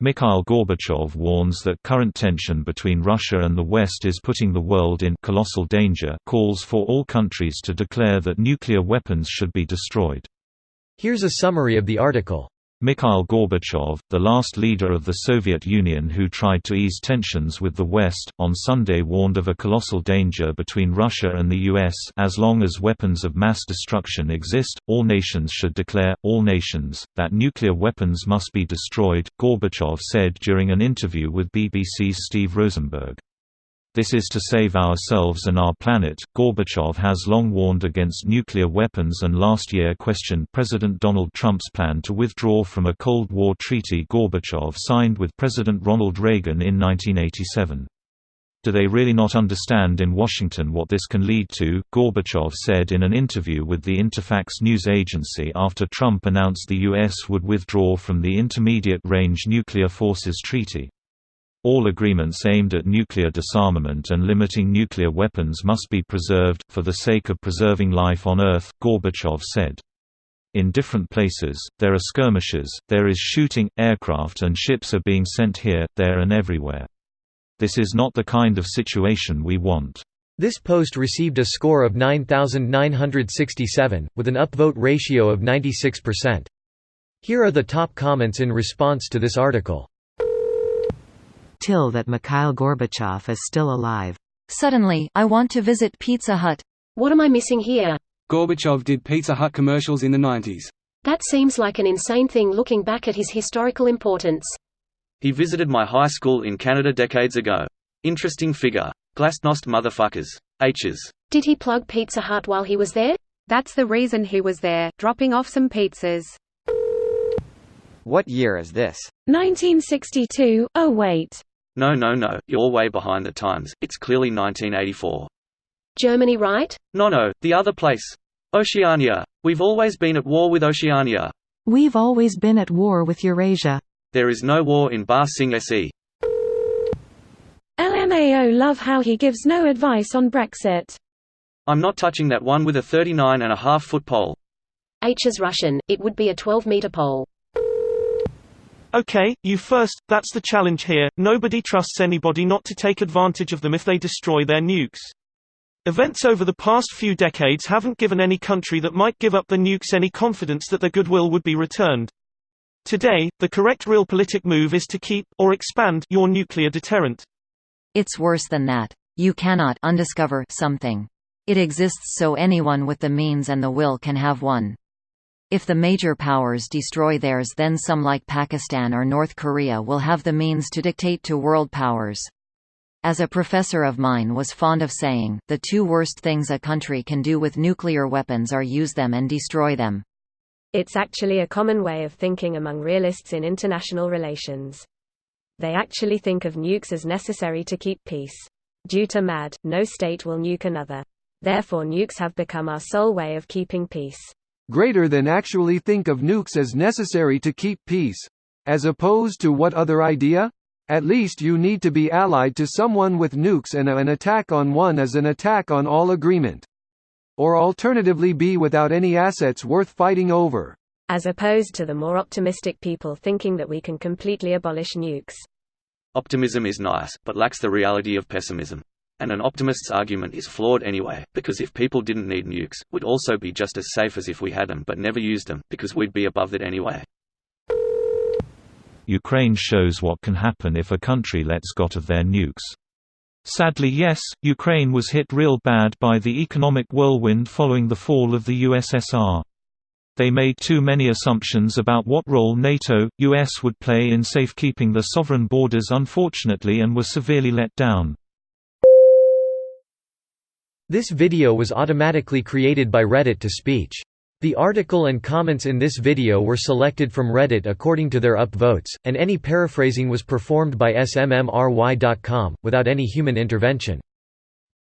Mikhail Gorbachev warns that current tension between Russia and the West is putting the world in colossal danger, calls for all countries to declare that nuclear weapons should be destroyed. Here's a summary of the article. Mikhail Gorbachev, the last leader of the Soviet Union who tried to ease tensions with the West, on Sunday warned of a colossal danger between Russia and the US. As long as weapons of mass destruction exist, all nations should declare, all nations, that nuclear weapons must be destroyed, Gorbachev said during an interview with BBC's Steve Rosenberg. This is to save ourselves and our planet. Gorbachev has long warned against nuclear weapons and last year questioned President Donald Trump's plan to withdraw from a Cold War treaty Gorbachev signed with President Ronald Reagan in 1987. Do they really not understand in Washington what this can lead to? Gorbachev said in an interview with the Interfax news agency after Trump announced the U.S. would withdraw from the Intermediate Range Nuclear Forces Treaty. All agreements aimed at nuclear disarmament and limiting nuclear weapons must be preserved, for the sake of preserving life on Earth, Gorbachev said. In different places, there are skirmishes, there is shooting, aircraft and ships are being sent here, there and everywhere. This is not the kind of situation we want. This post received a score of 9,967, with an upvote ratio of 96%. Here are the top comments in response to this article. That Mikhail Gorbachev is still alive. Suddenly, I want to visit Pizza Hut. What am I missing here? Gorbachev did Pizza Hut commercials in the 90s. That seems like an insane thing looking back at his historical importance. He visited my high school in Canada decades ago. Interesting figure. Glasnost motherfuckers. H's. Did he plug Pizza Hut while he was there? That's the reason he was there, dropping off some pizzas. What year is this? 1962. Oh wait. No, you're way behind the times, it's clearly 1984. Germany, right? No, the other place. Oceania. We've always been at war with Oceania. We've always been at war with Eurasia. There is no war in Ba Sing Se. LMAO love how he gives no advice on Brexit. I'm not touching that one with a 39.5-foot pole. H is Russian, it would be a 12-meter pole. Okay, you first, that's the challenge here. Nobody trusts anybody not to take advantage of them if they destroy their nukes. Events over the past few decades haven't given any country that might give up the nukes any confidence that their goodwill would be returned. Today, the correct realpolitik move is to keep, or expand, your nuclear deterrent. It's worse than that. You cannot undiscover something. It exists so anyone with the means and the will can have one. If the major powers destroy theirs, then some like Pakistan or North Korea will have the means to dictate to world powers. As a professor of mine was fond of saying, the two worst things a country can do with nuclear weapons are use them and destroy them. It's actually a common way of thinking among realists in international relations. They actually think of nukes as necessary to keep peace. Due to MAD, no state will nuke another. Therefore nukes have become our sole way of keeping peace. Greater than actually think of nukes as necessary to keep peace. As opposed to what other idea? At least you need to be allied to someone with nukes, and an attack on one is an attack on all agreement. Or alternatively be without any assets worth fighting over. As opposed to the more optimistic people thinking that we can completely abolish nukes. Optimism is nice, but lacks the reality of pessimism. And an optimist's argument is flawed anyway, because if people didn't need nukes, we'd also be just as safe as if we had them but never used them, because we'd be above that anyway. Ukraine shows what can happen if a country lets go of their nukes. Sadly, yes, Ukraine was hit real bad by the economic whirlwind following the fall of the USSR. They made too many assumptions about what role NATO, US would play in safekeeping their sovereign borders unfortunately, and were severely let down. This video was automatically created by Reddit to speech. The article and comments in this video were selected from Reddit according to their upvotes, and any paraphrasing was performed by smmry.com, without any human intervention.